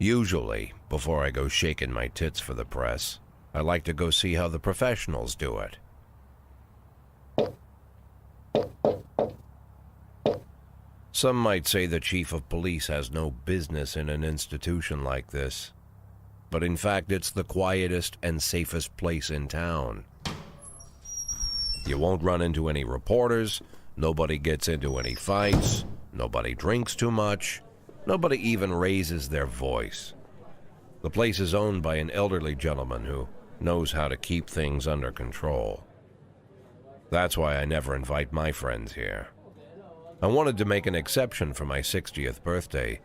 Usually, before I go shaking my tits for the press, I like to go see how the professionals do it. Some might say the chief of police has no business in an institution like this, but in fact it's the quietest and safest place in town. You won't run into any reporters, nobody gets into any fights, nobody drinks too much, nobody even raises their voice. The place is owned by an elderly gentleman who knows how to keep things under control. That's why I never invite my friends here. I wanted to make an exception for my 60th birthday,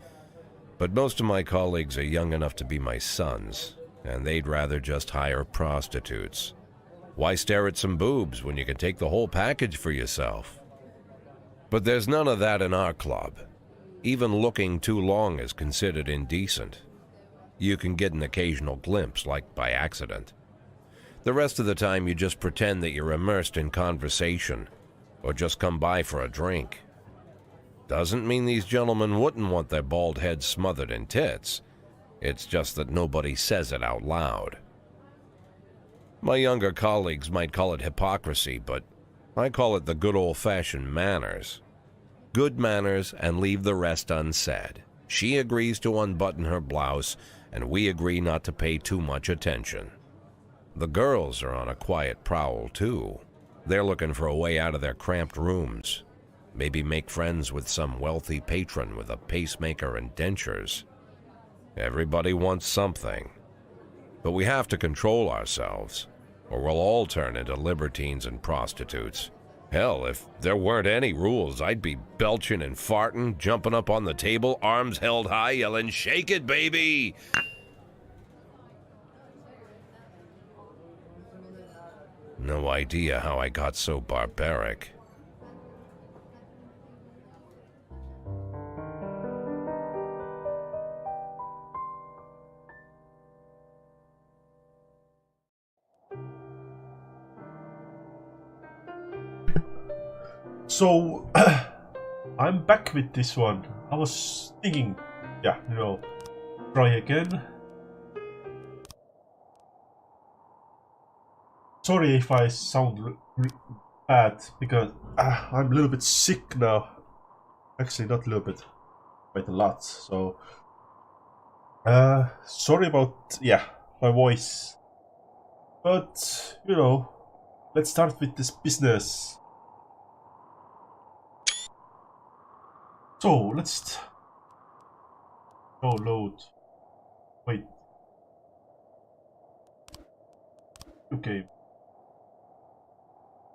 but most of my colleagues are young enough to be my sons, and they'd rather just hire prostitutes. Why stare at some boobs when you can take the whole package for yourself? But there's none of that in our club. Even looking too long is considered indecent. You can get an occasional glimpse, like by accident. The rest of the time you just pretend that you're immersed in conversation, or just come by for a drink. Doesn't mean these gentlemen wouldn't want their bald heads smothered in tits. It's just that nobody says it out loud. My younger colleagues might call it hypocrisy, but I call it the good old-fashioned manners. Good manners and leave the rest unsaid. She agrees to unbutton her blouse, and we agree not to pay too much attention. The girls are on a quiet prowl, too. They're looking for a way out of their cramped rooms. Maybe make friends with some wealthy patron with a pacemaker and dentures. Everybody wants something. But we have to control ourselves, or we'll all turn into libertines and prostitutes. Hell, if there weren't any rules, I'd be belching and farting, jumping up on the table, arms held high, yelling, "Shake it, baby!" No idea how I got so barbaric. So, I'm back with this one. I was thinking, try again. Sorry if I sound bad, because I'm a little bit sick now. Actually, not a little bit, quite a lot. So, sorry about, my voice. But, let's start with this business. So, let's load. Wait. Okay.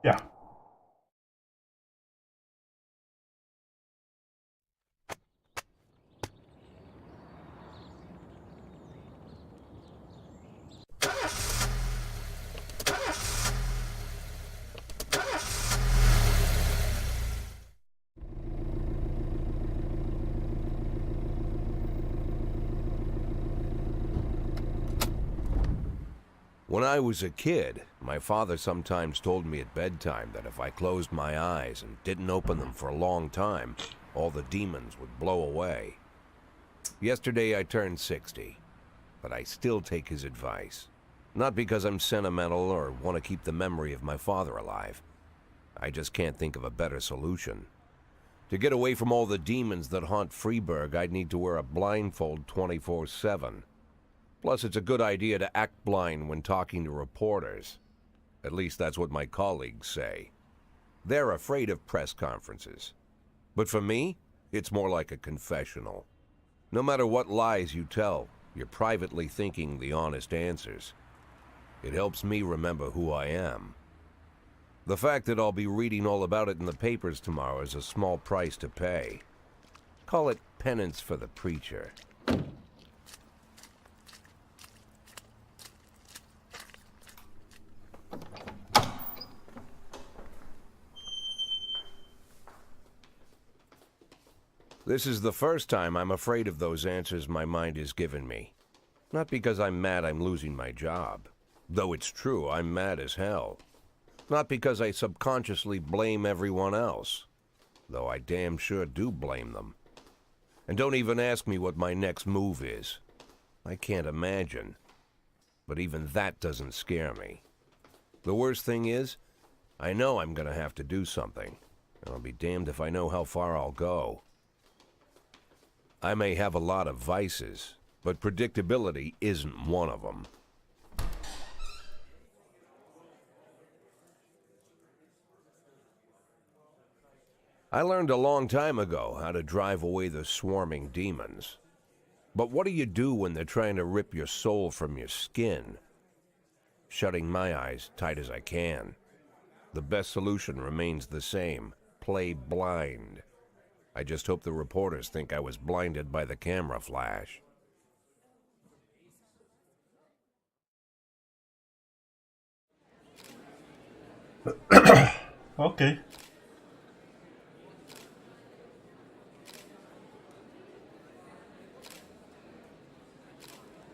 Yeah. When I was a kid, my father sometimes told me at bedtime that if I closed my eyes and didn't open them for a long time, all the demons would blow away. Yesterday I turned 60, but I still take his advice. Not because I'm sentimental or want to keep the memory of my father alive. I just can't think of a better solution. To get away from all the demons that haunt Freeburg, I'd need to wear a blindfold 24/7. Plus, it's a good idea to act blind when talking to reporters. At least that's what my colleagues say. They're afraid of press conferences. But for me, it's more like a confessional. No matter what lies you tell, you're privately thinking the honest answers. It helps me remember who I am. The fact that I'll be reading all about it in the papers tomorrow is a small price to pay. Call it penance for the preacher. This is the first time I'm afraid of those answers my mind has given me. Not because I'm mad I'm losing my job. Though it's true, I'm mad as hell. Not because I subconsciously blame everyone else. Though I damn sure do blame them. And don't even ask me what my next move is. I can't imagine. But even that doesn't scare me. The worst thing is, I know I'm gonna have to do something. I'll be damned if I know how far I'll go. I may have a lot of vices, but predictability isn't one of them. I learned a long time ago how to drive away the swarming demons. But what do you do when they're trying to rip your soul from your skin? Shutting my eyes tight as I can. The best solution remains the same: play blind. I just hope the reporters think I was blinded by the camera flash. Okay.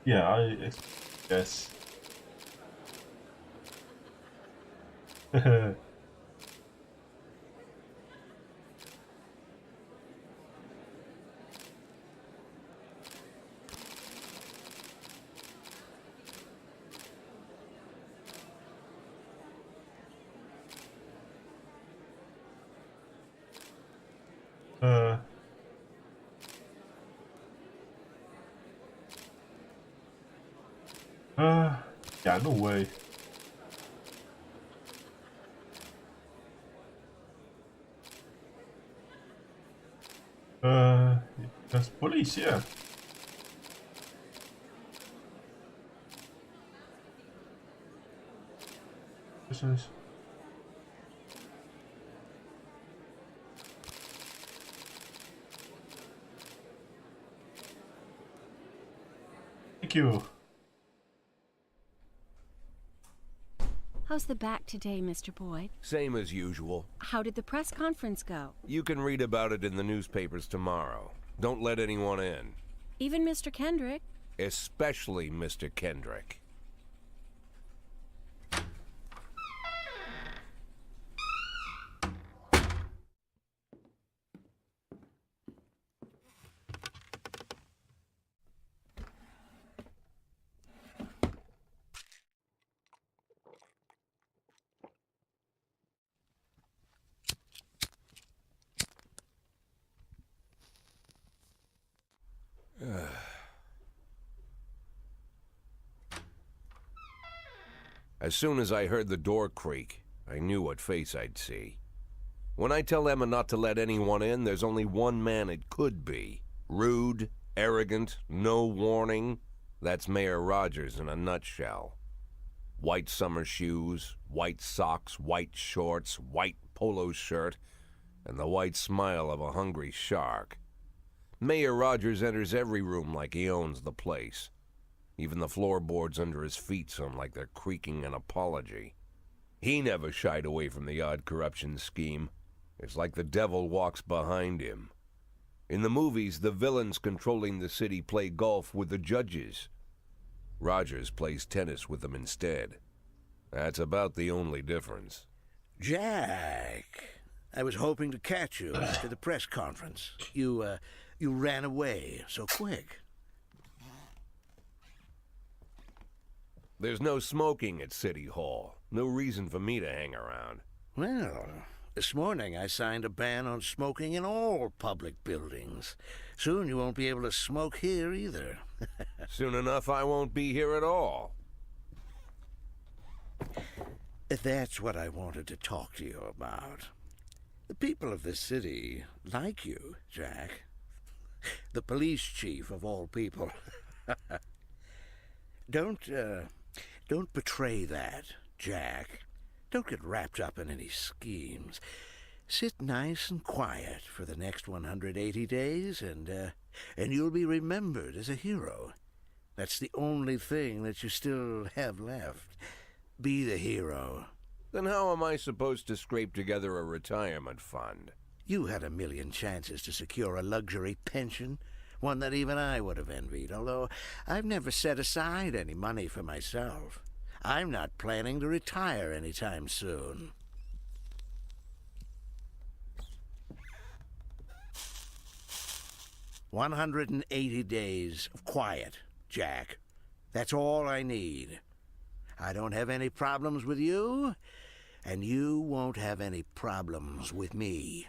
Yeah, I guess. uh, yeah, no way. That's police, yeah. This is... Thank you. How's the back today, Mr. Boyd? Same as usual. How did the press conference go? You can read about it in the newspapers tomorrow. Don't let anyone in. Even Mr. Kendrick? Especially Mr. Kendrick. As soon as I heard the door creak, I knew what face I'd see. When I tell Emma not to let anyone in, there's only one man it could be. Rude, arrogant, no warning. That's Mayor Rogers in a nutshell. White summer shoes, white socks, white shorts, white polo shirt, and the white smile of a hungry shark. Mayor Rogers enters every room like he owns the place. Even the floorboards under his feet sound like they're creaking an apology. He never shied away from the odd corruption scheme. It's like the devil walks behind him. In the movies, the villains controlling the city play golf with the judges. Rogers plays tennis with them instead. That's about the only difference. Jack, I was hoping to catch you after the press conference. You ran away so quick. There's no smoking at City Hall. No reason for me to hang around. Well, this morning I signed a ban on smoking in all public buildings. Soon you won't be able to smoke here either. Soon enough, I won't be here at all. That's what I wanted to talk to you about. The people of this city like you, Jack. The police chief of all people. Don't betray that, Jack. Don't get wrapped up in any schemes. Sit nice and quiet for the next 180 days, and you'll be remembered as a hero. That's the only thing that you still have left. Be the hero. Then how am I supposed to scrape together a retirement fund? You had a million chances to secure a luxury pension, one that even I would have envied, although I've never set aside any money for myself. I'm not planning to retire anytime soon. "180 days of quiet. Jack. That's all I need. I don't have any problems with you, and you won't have any problems with me.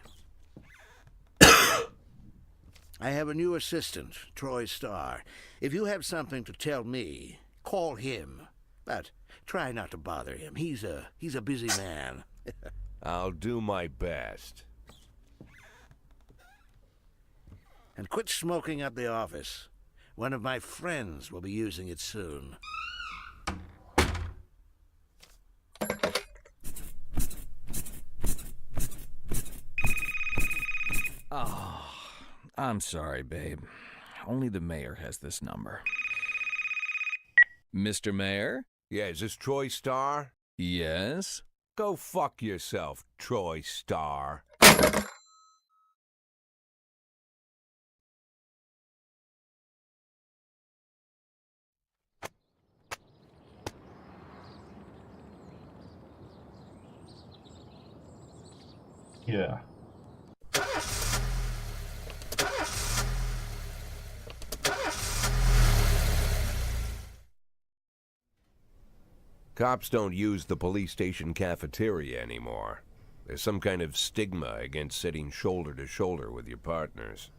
I have a new assistant, Troy Starr. If you have something to tell me, call him. But try not to bother him. He's a busy man. I'll do my best. And quit smoking up the office. One of my friends will be using it soon. Oh, I'm sorry, babe. Only the mayor has this number. Mr. Mayor? Yeah, is this Troy Starr? Yes? Go fuck yourself, Troy Starr. Yeah. Cops don't use the police station cafeteria anymore. There's some kind of stigma against sitting shoulder to shoulder with your partners.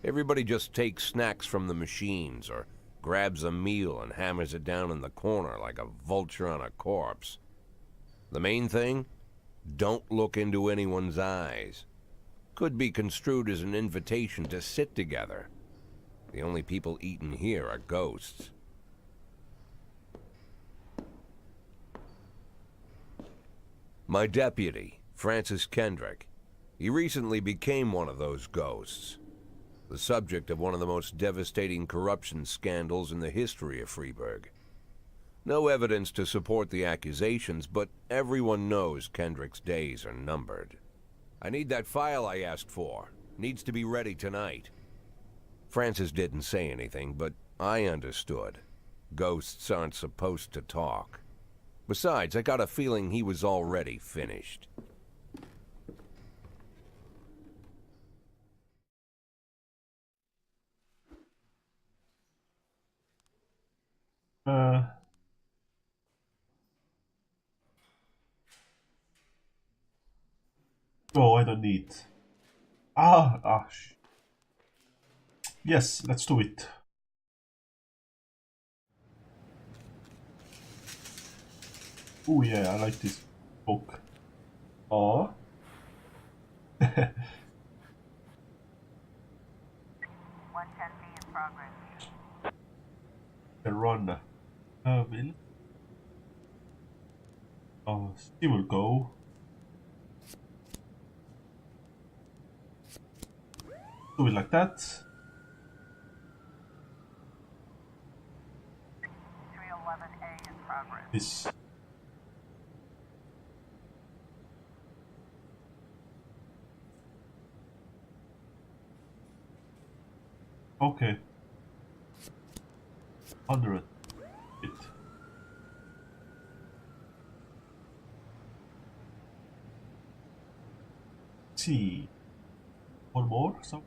Everybody just takes snacks from the machines or grabs a meal and hammers it down in the corner like a vulture on a corpse. The main thing? Don't look into anyone's eyes. Could be construed as an invitation to sit together. The only people eating here are ghosts. My deputy, Francis Kendrick. He recently became one of those ghosts. The subject of one of the most devastating corruption scandals in the history of Freeburg. No evidence to support the accusations, but everyone knows Kendrick's days are numbered. I need that file I asked for. Needs to be ready tonight. Francis didn't say anything, but I understood. Ghosts aren't supposed to talk. Besides, I got a feeling he was already finished. Oh, I don't need. Yes, let's do it. Oh yeah, I like this book. Oh. 110B in progress. The run. Will. Oh, she will go. Do it like that. 311A in progress. This. Okay. 100. It. See. One more. So.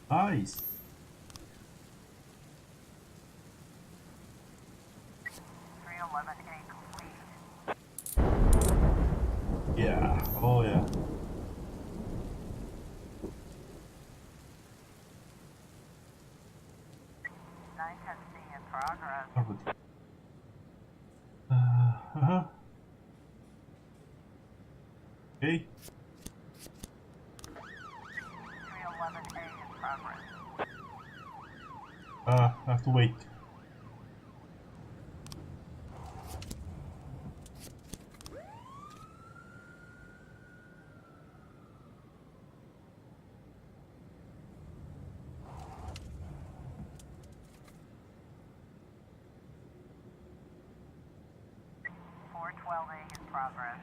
Nice. Yeah. Oh yeah. In progress. Perfect. Okay. 311A in progress. I have to wait. In progress.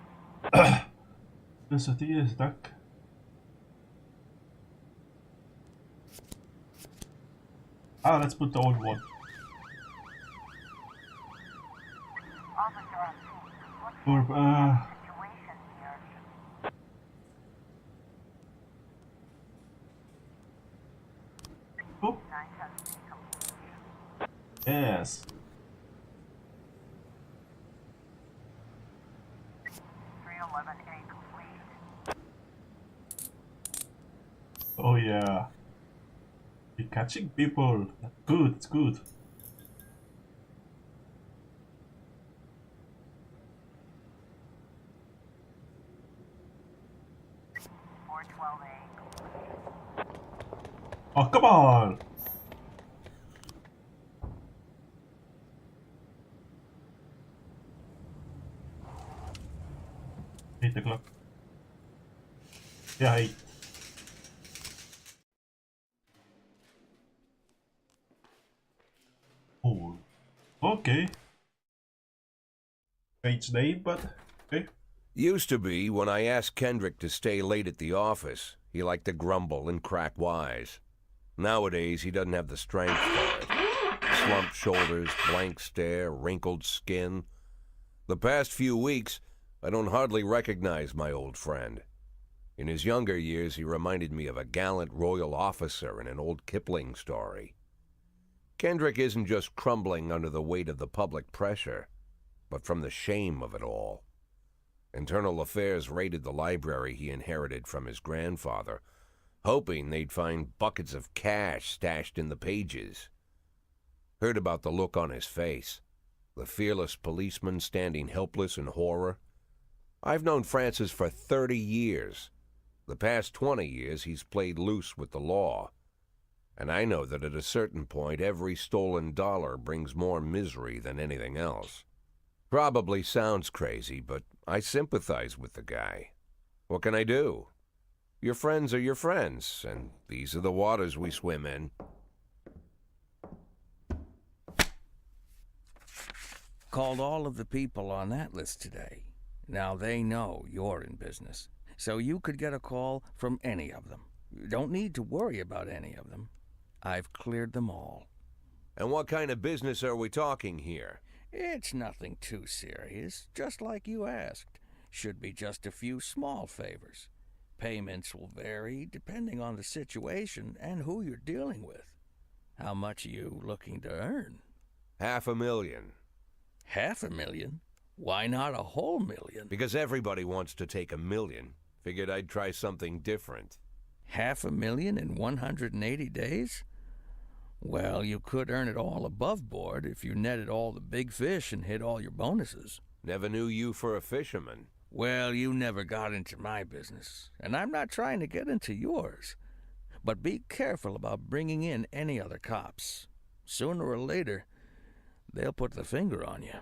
Dus het hier is het dak. Let's put the old one. Officer on scene. Or, Situation here. oh, 910C complete. yes. 311A complete. Oh yeah. You're catching people. Good, it's good. Four 12A. Oh, come on! 8 o'clock. Yeah, 8. Oh, okay. Strange name, but okay. Used to be when I asked Kendrick to stay late at the office, he liked to grumble and crack wise. Nowadays, he doesn't have the strength for it. Slumped shoulders, blank stare, wrinkled skin. The past few weeks, I don't hardly recognize my old friend. In his younger years, he reminded me of a gallant royal officer in an old Kipling story. Kendrick isn't just crumbling under the weight of the public pressure, but from the shame of it all. Internal Affairs raided the library he inherited from his grandfather, hoping they'd find buckets of cash stashed in the pages. Heard about the look on his face, the fearless policeman standing helpless in horror. I've known Francis for 30 years. The past 20 years he's played loose with the law. And I know that at a certain point every stolen dollar brings more misery than anything else. Probably sounds crazy, but I sympathize with the guy. What can I do? Your friends are your friends, and these are the waters we swim in. Called all of the people on that list today. Now they know you're in business, so you could get a call from any of them. You don't need to worry about any of them. I've cleared them all. And what kind of business are we talking here? It's nothing too serious, just like you asked. Should be just a few small favors. Payments will vary depending on the situation and who you're dealing with. How much are you looking to earn? $500,000. $500,000? Why not a whole million? Because everybody wants to take $1 million. Figured I'd try something different. $500,000 in 180 days? Well, you could earn it all above board if you netted all the big fish and hit all your bonuses. Never knew you for a fisherman. Well, you never got into my business, and I'm not trying to get into yours. But be careful about bringing in any other cops. Sooner or later, they'll put the finger on you.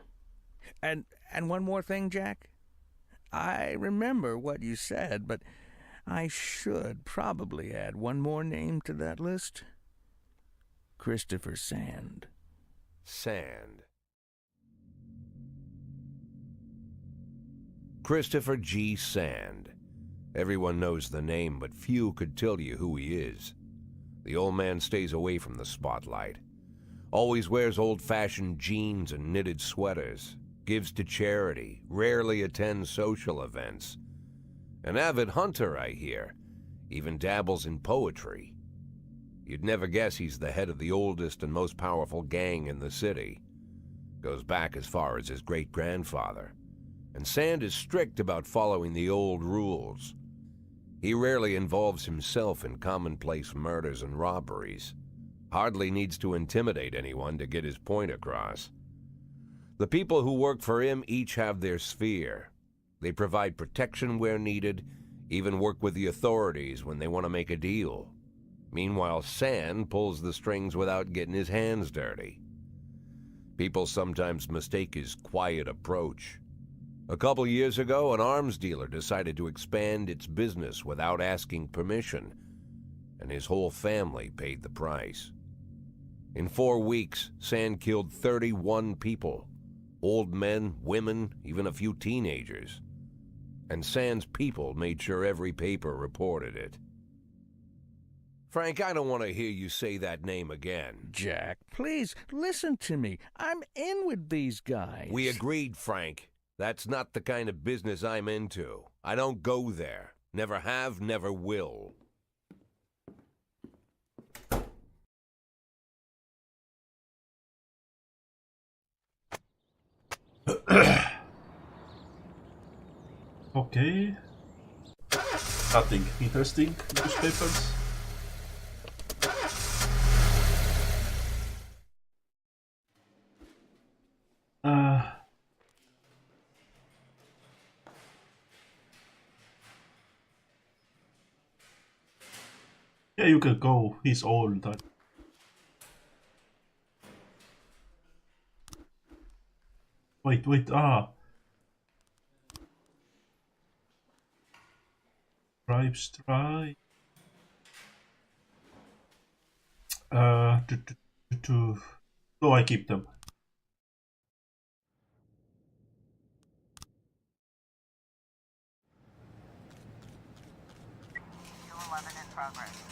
And one more thing, Jack. I remember what you said, but I should probably add one more name to that list. Christopher Sand. Sand. Christopher G. Sand. Everyone knows the name, but few could tell you who he is. The old man stays away from the spotlight. Always wears old-fashioned jeans and knitted sweaters. Gives to charity. Rarely attends social events. An avid hunter, I hear. Even dabbles in poetry. You'd never guess he's the head of the oldest and most powerful gang in the city. Goes back as far as his great-grandfather. And Sand is strict about following the old rules. He rarely involves himself in commonplace murders and robberies. Hardly needs to intimidate anyone to get his point across. The people who work for him each have their sphere. They provide protection where needed, even work with the authorities when they want to make a deal. Meanwhile, Sand pulls the strings without getting his hands dirty. People sometimes mistake his quiet approach. A couple years ago, an arms dealer decided to expand its business without asking permission, and his whole family paid the price. In 4 weeks, Sand killed 31 people. Old men, women, even a few teenagers. And Sand's people made sure every paper reported it. Frank, I don't want to hear you say that name again. Jack, please, listen to me. I'm in with these guys. We agreed, Frank. That's not the kind of business I'm into. I don't go there. Never have, never will. Okay. Nothing interesting. Newspapers. Yeah, you can go. He's old. Wait. Stripes try. No, I keep them. In progress.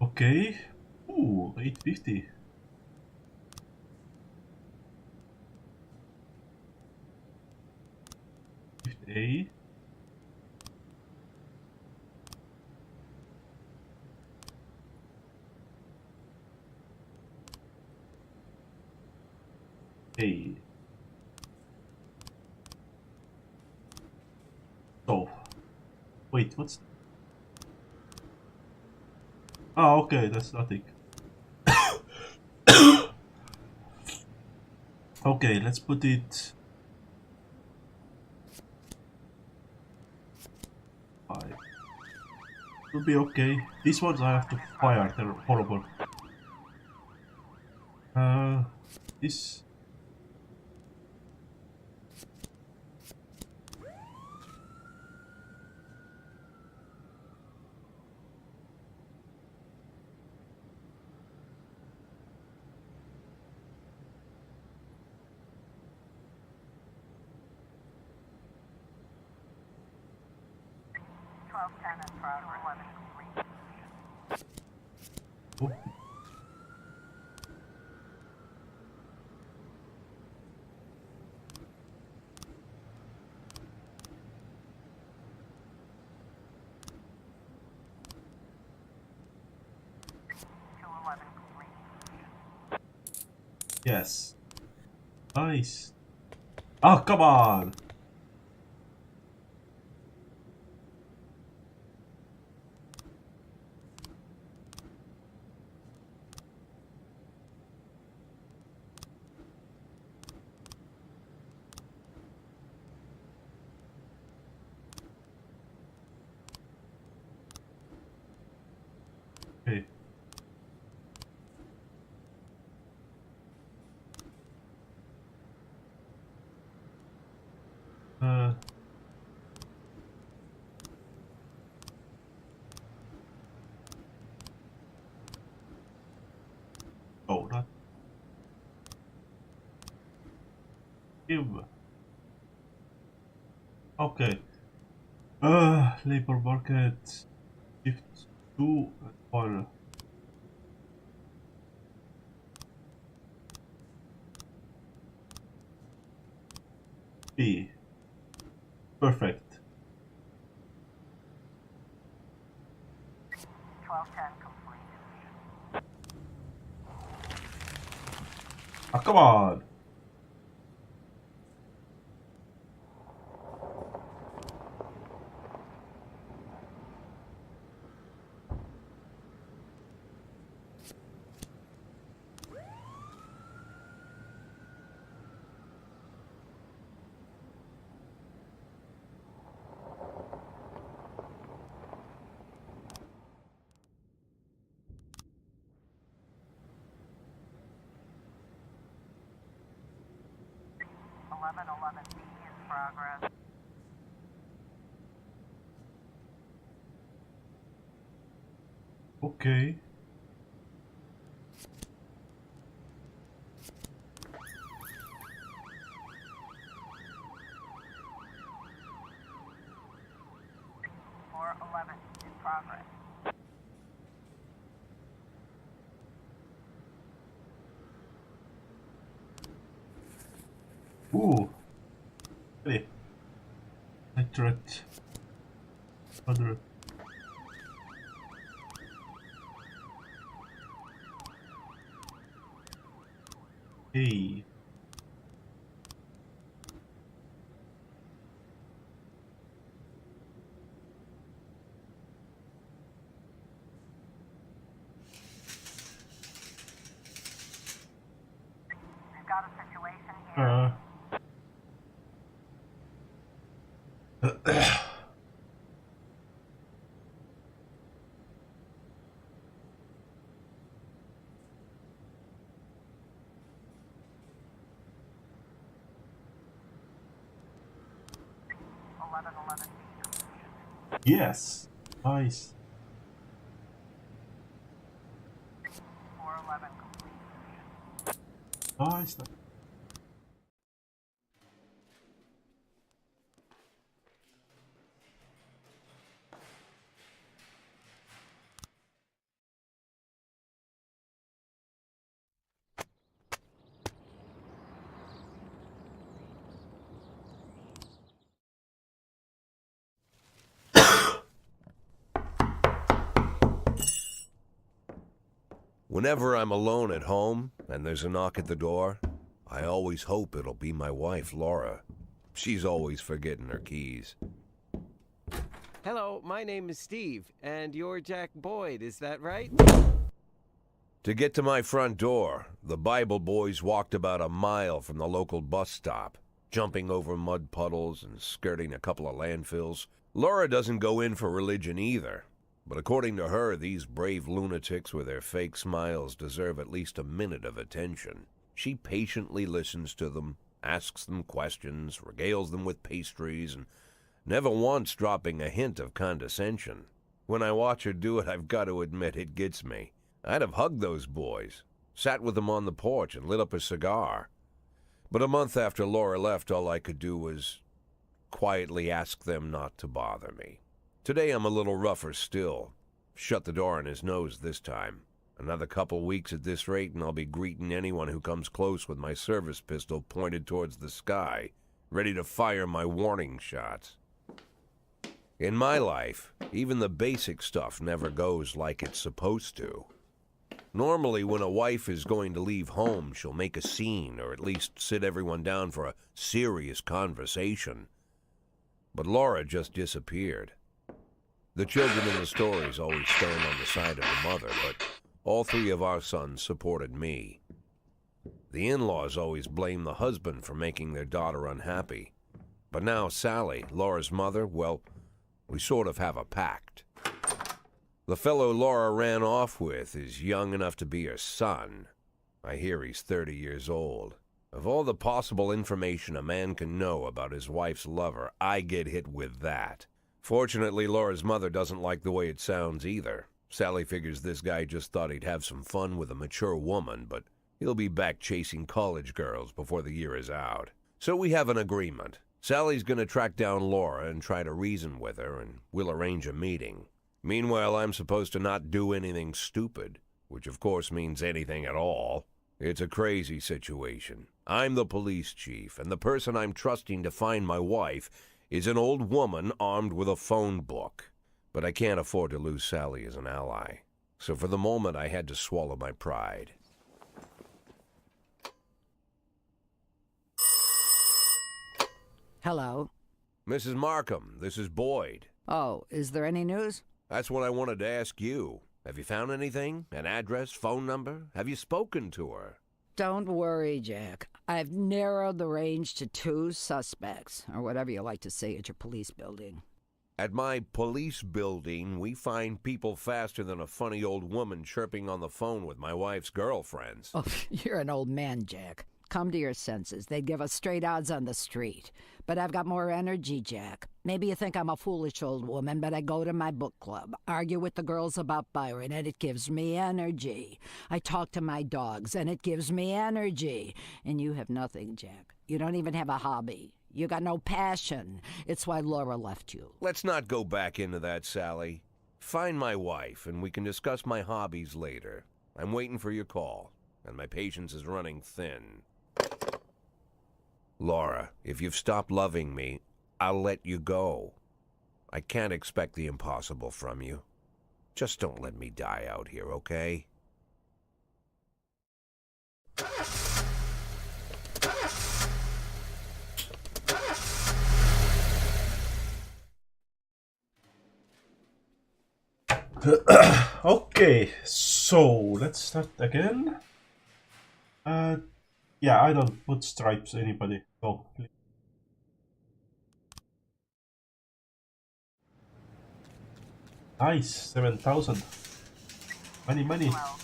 Okay. Ooh, 850. A. A. So, wait, what's... Oh, okay, that's nothing. Okay, let's put it... 5. Will be okay. These ones I have to fire, they're horrible. This... In progress. 11 complete. Oh. Yes. Nice. Oh, come on! Okay. Oh, not him. Okay. Labor market. Shift 2 and 1. B. Perfect. 1210 complete. Ah, come on! Eleven B in progress. Okay. 411 in progress. Ooh. Really? Accurate. Other. Hey. We've got a situation here. Yes. Nice. 411 complete. Nice. Whenever I'm alone at home and there's a knock at the door, I always hope it'll be my wife, Laura. She's always forgetting her keys. Hello, my name is Steve, and you're Jack Boyd, is that right? To get to my front door, the Bible boys walked about a mile from the local bus stop, jumping over mud puddles and skirting a couple of landfills. Laura doesn't go in for religion either, but according to her, these brave lunatics with their fake smiles deserve at least a minute of attention. She patiently listens to them, asks them questions, regales them with pastries, and never once dropping a hint of condescension. When I watch her do it, I've got to admit it gets me. I'd have hugged those boys, sat with them on the porch and lit up a cigar. But a month after Laura left, all I could do was quietly ask them not to bother me. Today I'm a little rougher still. Shut the door on his nose this time. Another couple weeks at this rate and I'll be greeting anyone who comes close with my service pistol pointed towards the sky, ready to fire my warning shots. In my life, even the basic stuff never goes like it's supposed to. Normally, when a wife is going to leave home, she'll make a scene or at least sit everyone down for a serious conversation. But Laura just disappeared. The children in the stories always stand on the side of the mother, but all three of our sons supported me. The in-laws always blame the husband for making their daughter unhappy. But now Sally, Laura's mother, well, we sort of have a pact. The fellow Laura ran off with is young enough to be her son. I hear he's 30 years old. Of all the possible information a man can know about his wife's lover, I get hit with that. Fortunately, Laura's mother doesn't like the way it sounds either. Sally figures this guy just thought he'd have some fun with a mature woman, but he'll be back chasing college girls before the year is out. So we have an agreement. Sally's going to track down Laura and try to reason with her, and we'll arrange a meeting. Meanwhile, I'm supposed to not do anything stupid, which of course means anything at all. It's a crazy situation. I'm the police chief, and the person I'm trusting to find my wife is an old woman armed with a phone book. But I can't afford to lose Sally as an ally. So for the moment, I had to swallow my pride. Hello. Mrs. Markham, this is Boyd. Oh, is there any news? That's what I wanted to ask you. Have you found anything? An address, phone number? Have you spoken to her? Don't worry, Jack. I've narrowed the range to 2 suspects, or whatever you like to say at your police building. At my police building, we find people faster than a funny old woman chirping on the phone with my wife's girlfriends. Oh, you're an old man, Jack. Come to your senses. They'd give us straight odds on the street. But I've got more energy, Jack. Maybe you think I'm a foolish old woman, but I go to my book club, argue with the girls about Byron, and it gives me energy. I talk to my dogs, and it gives me energy. And you have nothing, Jack. You don't even have a hobby. You got no passion. It's why Laura left you. Let's not go back into that, Sally. Find my wife, and we can discuss my hobbies later. I'm waiting for your call, and my patience is running thin. Laura, if you've stopped loving me, I'll let you go. I can't expect the impossible from you. Just don't let me die out here, okay? Okay, so let's start again. Yeah, I don't put stripes anybody. No, please. Nice, 7,000. Money, money. Well,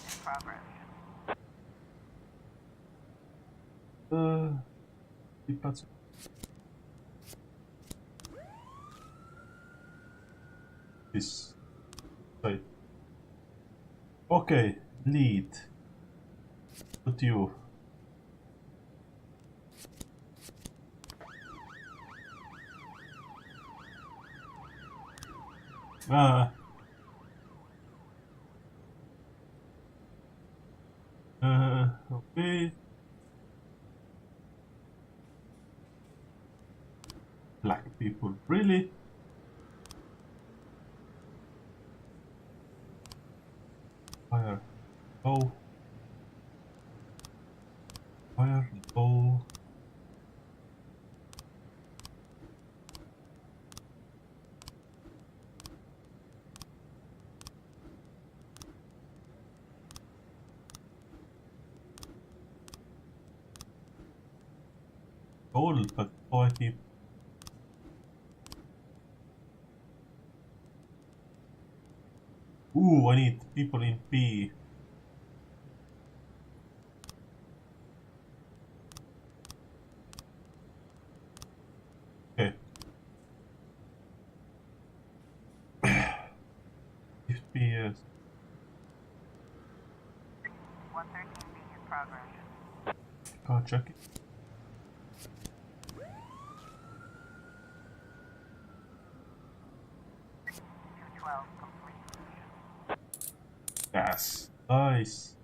in progress. That's this. Right. Okay, lead. Put you. Okay. Black people, really? Fire, no. Fire, no. Gold, but oh, I keep. Ooh, I need people in P. Okay. FPS. 113B in progress. Can't check it. Yes. Nice.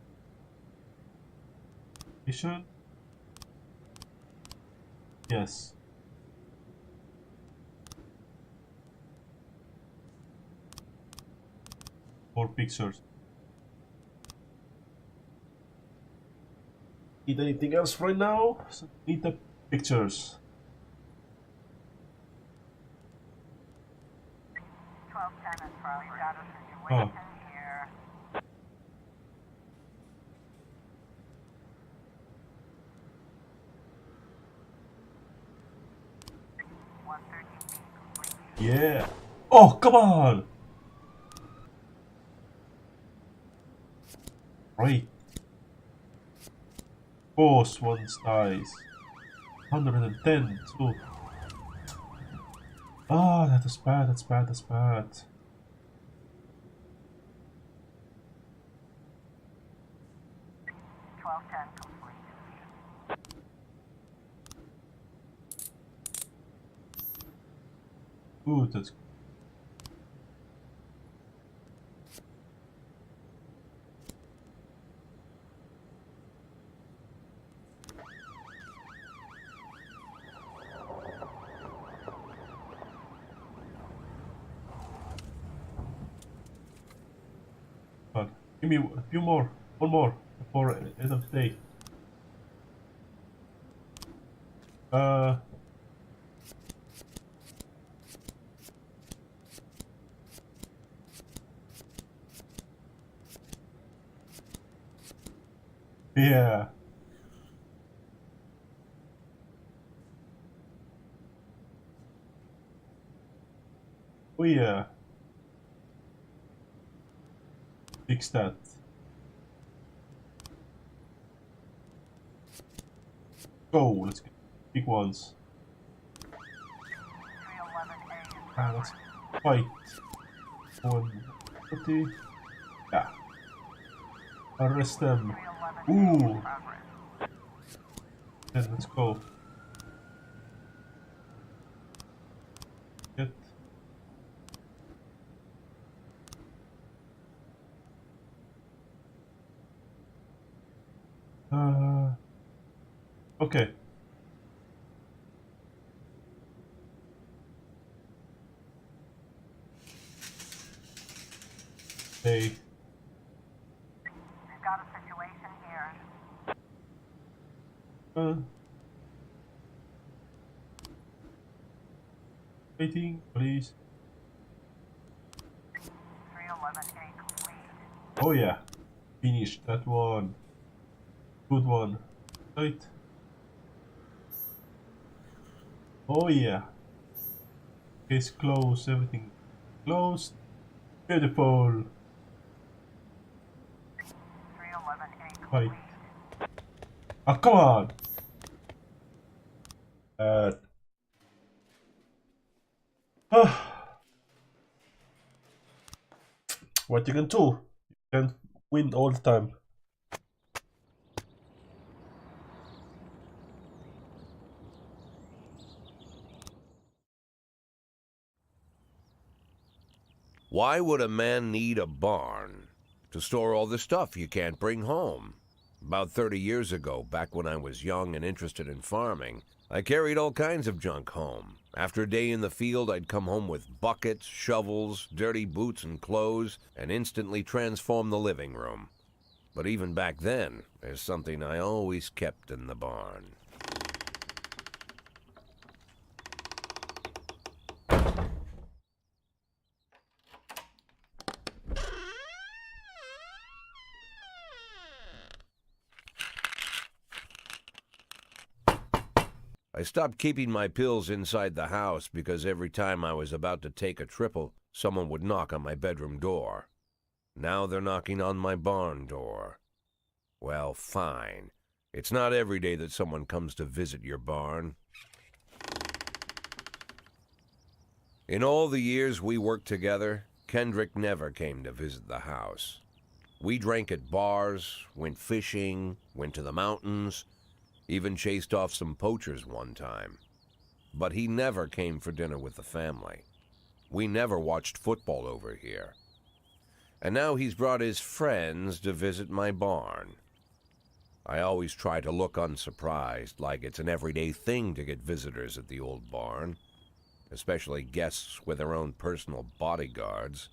Mission? Yes. More pictures. Need anything else right now? Need the pictures. 1210 in progress. We've got a situation here. Yeah. Oh, come on. Right. Boss one's dies. 110 too. Ah, that is bad, that's bad, that's bad. Ooh, that's fun. Give me a few more, one more before end of the day. Yeah. Oh yeah. Fix that. Go, let's get big ones. Let's fight. 130. Yeah. Arrest them. Ooh. Then let's go. Okay. Hey. We've got a situation here. Waiting, please. 311A complete. Oh yeah. Finish that one. Good one. Right. Oh yeah. Case closed. Everything closed. Beautiful. 311A Right. complete. Oh, come on. What you can do? You can win all the time. Why would a man need a barn? To store all the stuff you can't bring home. About 30 years ago, back when I was young and interested in farming, I carried all kinds of junk home. After a day in the field, I'd come home with buckets, shovels, dirty boots and clothes, and instantly transform the living room. But even back then, there's something I always kept in the barn. I stopped keeping my pills inside the house because every time I was about to take a triple, someone would knock on my bedroom door. Now they're knocking on my barn door. Well, fine. It's not every day that someone comes to visit your barn. In all the years we worked together, Kendrick never came to visit the house. We drank at bars, went fishing, went to the mountains, even chased off some poachers one time. But he never came for dinner with the family. We never watched football over here. And now he's brought his friends to visit my barn. I always try to look unsurprised, like it's an everyday thing to get visitors at the old barn, especially guests with their own personal bodyguards.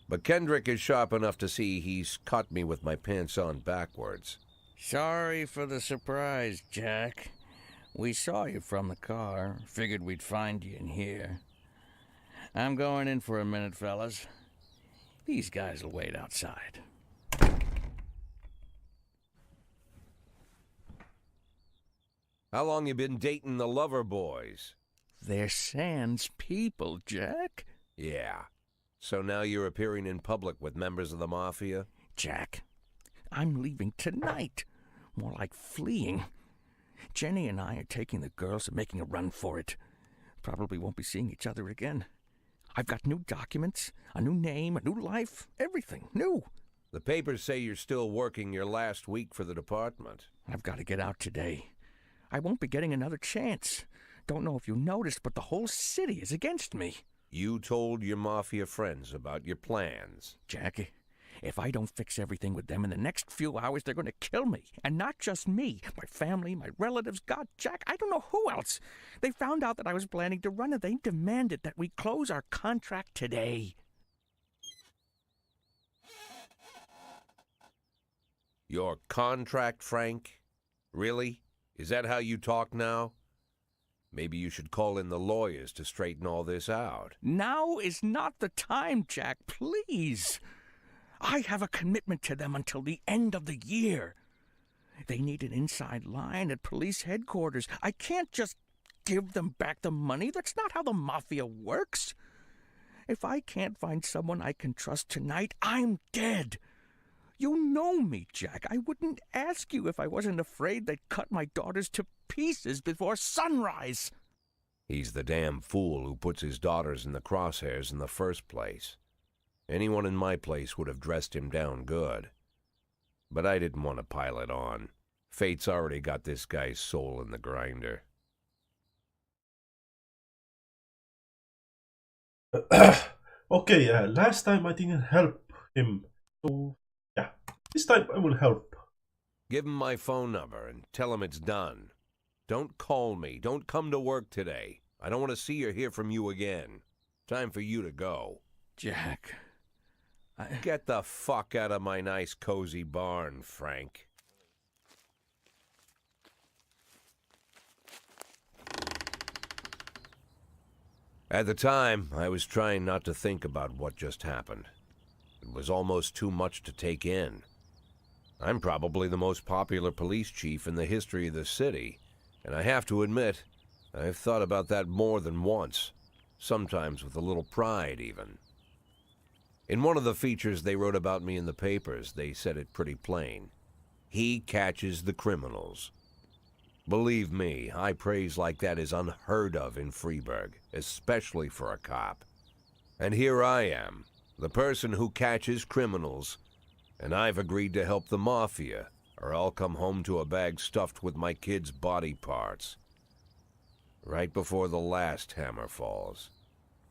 But Kendrick is sharp enough to see he's caught me with my pants on backwards. Sorry for the surprise, Jack. We saw you from the car. Figured we'd find you in here. I'm going in for a minute, fellas. These guys will wait outside. How long you been dating the lover boys? They're Sans people, Jack. Yeah. So now you're appearing in public with members of the mafia? Jack, I'm leaving tonight. More like fleeing. Jenny and I are taking the girls and making a run for it. Probably won't be seeing each other again. I've got new documents, a new name, a new life, everything new. The papers say you're still working your last week for the department. I've got to get out today. I won't be getting another chance. Don't know if you noticed, but the whole city is against me. You told your mafia friends about your plans. Jackie, if I don't fix everything with them in the next few hours, they're going to kill me. And not just me. My family, my relatives, God, Jack, I don't know who else. They found out that I was planning to run and they demanded that we close our contract today. Your contract, Frank? Really? Is that how you talk now? Maybe you should call in the lawyers to straighten all this out. Now is not the time, Jack, please. I have a commitment to them until the end of the year. They need an inside line at police headquarters. I can't just give them back the money. That's not how the mafia works. If I can't find someone I can trust tonight, I'm dead. You know me, Jack. I wouldn't ask you if I wasn't afraid they'd cut my daughters to pieces before sunrise. He's the damn fool who puts his daughters in the crosshairs in the first place. Anyone in my place would have dressed him down good. But I didn't want to pile it on. Fate's already got this guy's soul in the grinder. Okay, last time I didn't help him. So, yeah. This time I will help. Give him my phone number and tell him it's done. Don't call me. Don't come to work today. I don't want to see or hear from you again. Time for you to go. Jack, Get the fuck out of my nice cozy barn, Frank. At the time, I was trying not to think about what just happened. It was almost too much to take in. I'm probably the most popular police chief in the history of the city, and I have to admit, I've thought about that more than once, sometimes with a little pride even. In one of the features they wrote about me in the papers, they said it pretty plain. He catches the criminals. Believe me, high praise like that is unheard of in Freeburg, especially for a cop. And here I am, the person who catches criminals, and I've agreed to help the mafia, or I'll come home to a bag stuffed with my kids' body parts. Right before the last hammer falls.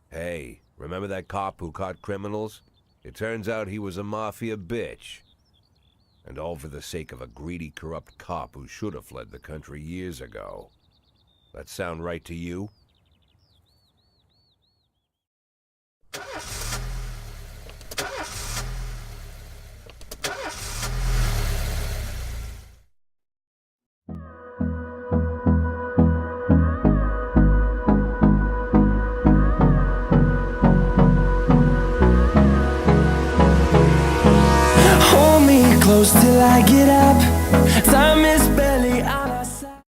Hey, remember that cop who caught criminals? It turns out he was a mafia bitch. And all for the sake of a greedy, corrupt cop who should have fled the country years ago. That sound right to you? Hold me close till I get up.